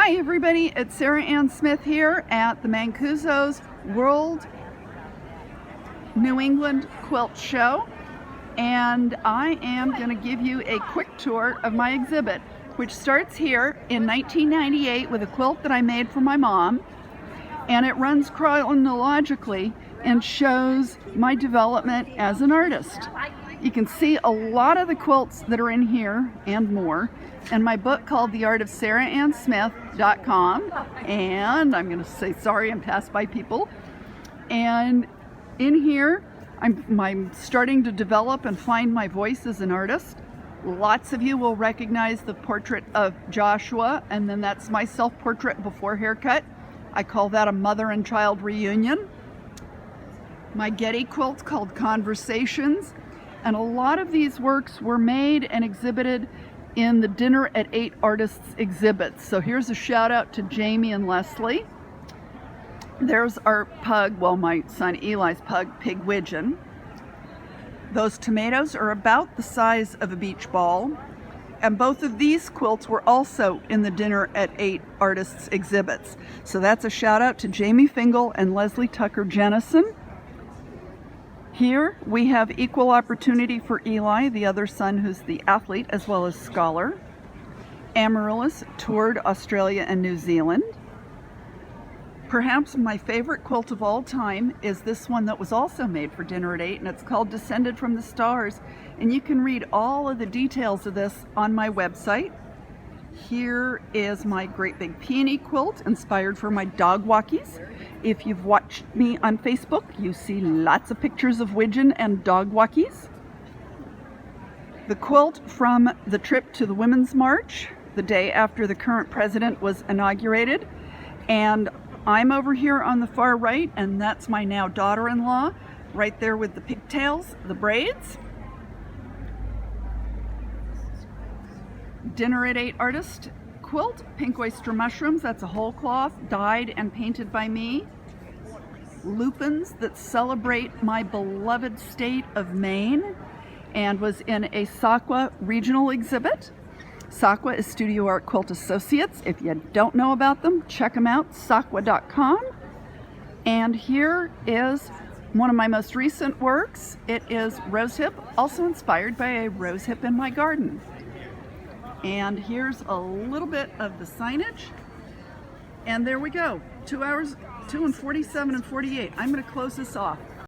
Hi everybody, it's Sarah Ann Smith here at the Mancuso's World New England Quilt Show, and I am going to give you a quick tour of my exhibit, which starts here in 1998 with a quilt that I made for my mom, and it runs chronologically and shows my development as an artist. You can see a lot of the quilts that are in here and more in my book called theartofsarahannsmith.com, and I'm going to say sorry, I'm passed by people. And in here, I'm starting to develop and find my voice as an artist. Lots of you will recognize the portrait of Joshua, and then that's my self-portrait before haircut. I call that a mother and child reunion. My Getty quilt called Conversations, and a lot of these works were made and exhibited in the Dinner at 8 Artists exhibits. So here's a shout out to Jamie and Leslie. There's our pug, well, my son Eli's pug, Pig Widgeon. Those tomatoes are about the size of a beach ball. And both of these quilts were also in the Dinner at 8 Artists exhibits. So that's a shout out to Jamie Fingal and Leslie Tucker Jennison. Here we have equal opportunity for Eli, the other son who's the athlete as well as scholar. Amaryllis toured Australia and New Zealand. Perhaps my favorite quilt of all time is this one that was also made for Dinner at 8, and it's called Descended from the Stars. And you can read all of the details of this on my website. Here is my great big peony quilt inspired for my dog walkies. If you've watched me on Facebook, you see lots of pictures of Widgeon and dog walkies. The quilt from the trip to the Women's March, the day after the current president was inaugurated. And I'm over here on the far right, and that's my now daughter-in-law, right there with the pigtails, the braids. Dinner at 8 Artist quilt, Pink Oyster Mushrooms, that's a whole cloth, dyed and painted by me. Lupins that celebrate my beloved state of Maine, and was in a SAQA regional exhibit. SAQA is Studio Art Quilt Associates. If you don't know about them, check them out, saqua.com. And here is one of my most recent works. It is Rosehip, also inspired by a rosehip in my garden. And here's a little bit of the signage. And there we go, 2 hours, 2 and 47 and 48. I'm going to close this off.